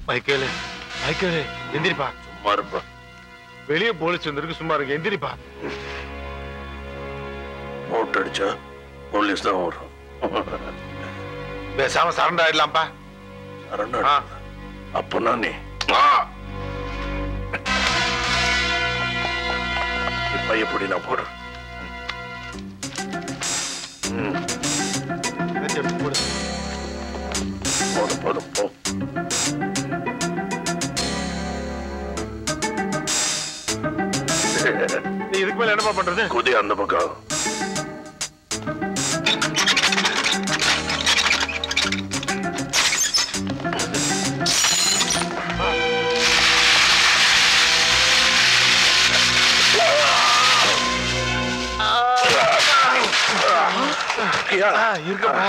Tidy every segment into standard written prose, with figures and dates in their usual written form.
Michael Michael எந்திரிப்பா. சும்மா இருப்பா. வெளியே போலீஸ் வந்திருக்கு, சும்மா இருக்கு. எந்திரிப்பா. மோட்டர் அடிச்சா போலீஸ் தான் வரும். பேசாம சரண்டர் ஆயிடலாம்ப்பா. சரண்டர்? அப்ப நானே இப்ப எப்படி நான் போடுறேன்? போதும் போதும் போ. நீ இதுக்கு மேல என்னப்பா பண்றது? குதி அந்த பக்கம். இருக்கப்பா.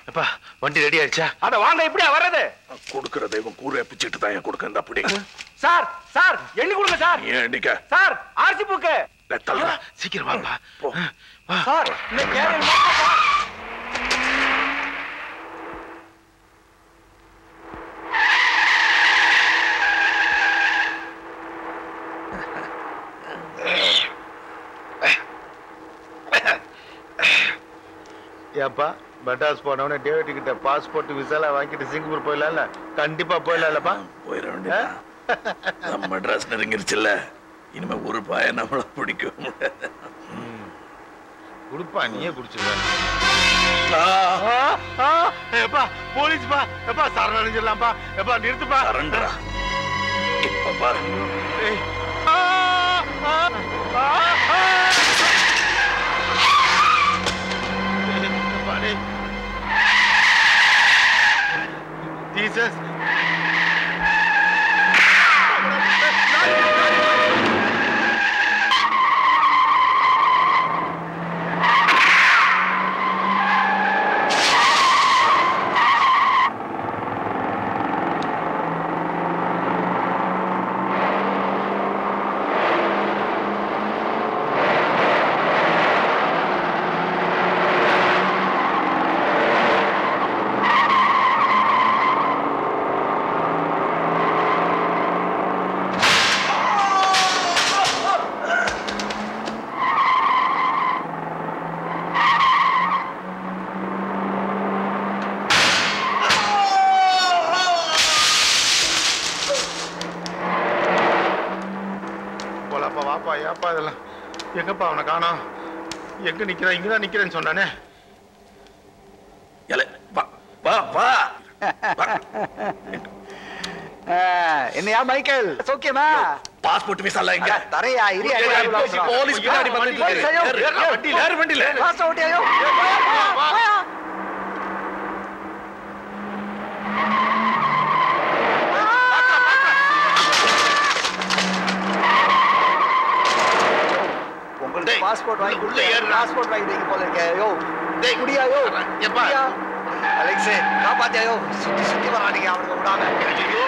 அப்பா வண்டி ரெடி ஆயிடுச்சா? அட வாங்க. இப்படியா வர்றது? கொடுக்கிற தெய்வம் கூரை பிச்சுட்டு தான் கொடுக்க. அப்படி சார் சார் எண்ணி கொடுங்க சார். ஏன் எண்ணிக்க? Sir RC book. சீக்கிரம் வாப்பா. சார் இந்த கேரியர் மாட்டப்பா. ஏப்பா மெட்ராஸ் போனவனே டேவிட் கிட்ட பாஸ்போர்ட் விசாலாம் வாங்கிட்டு சிங்கப்பூர் போயிடலாம்ல? கண்டிப்பா போயிடலாம்லப்பா. போயிட வேண்டியது. மெட்ராஸ் நெருங்கிருச்சுல்ல, இனிமே ஒரு பாய நம்மள பிடிக்க முடியாது. குடுப்பா, நீயே குடிச்சிருவ. எப்பா போலீஸ்ப்பா. எப்பா சரணடைஞ்சிடலாம்ப்பா. எப்பா நிறுத்துப்பா. சரண்டரா? இப்ப பாரு. Jesus. வாப்பா. ஏப்பா இதெல்லாம்? எங்கப்பா அவனை காணோம்? எங்க நிக்கிறான்? இங்கதான் நிக்கிறேன்னு சொன்னானே. என்னையா மைக்கேல் சோக்கியமா? பாஸ்போர்ட் விசா எல்லாம் எங்க? தரையா இரியா. போலீஸ் பின்னாடி வந்துட்டு இருக்கு. வண்டியில பாஸ் ஓட்டியாயோ. பாஸ்போர்ட் வாங்கி உள்ள ஏறு. பாஸ்போர்ட் வாங்கி நீங்க போல இருக்கே. யோ டேய் குடியாயோ. எப்பா அலெக்ஸ் காப்பாத்தியாயோ. சுத்தி சுத்தி வரானீங்க அவனுக்கு விடாம. ஐயோ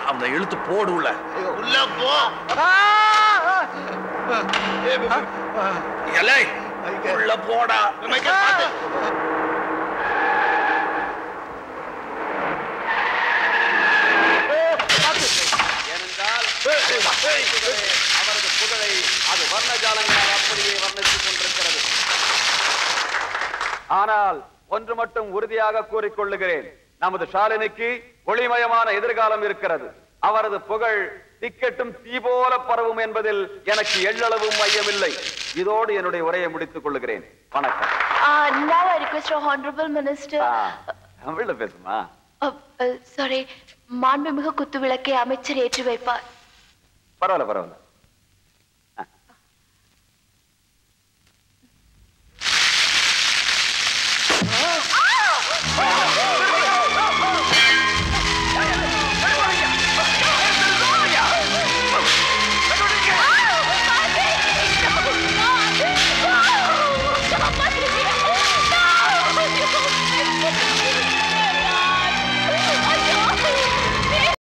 அவனை இழுத்து போடு உள்ள. உள்ள போ. உள்ள போடா. அவரது புகழை அது வர்ணஜாலங்களால் அப்படியே வர்ணித்துக் கொண்டிருக்கிறது. ஆனால் ஒன்று மட்டும் உறுதியாக கூறிக்கொள்ளுகிறேன், நமது ஷாலினிக்கு ஒளிமயமான எதிர்காலம் இருக்கிறது. அவரது புகழ் டிக்கெட்டும் தீ போல பரவும் என்பதில் எனக்கு எள்ளளவும் மையமில்லை. இதோடு என்னுடைய உரையை முடித்துக் கொள்ளுகிறேன். வணக்கம். Now I request our honorable minister. தமிழ்ல பேசுமா? Sorry, மாண்புமிகு குத்து விளக்கை அமைச்சர் ஏற்றி வைப்பார். பரவாயில்ல பரவாயில்ல.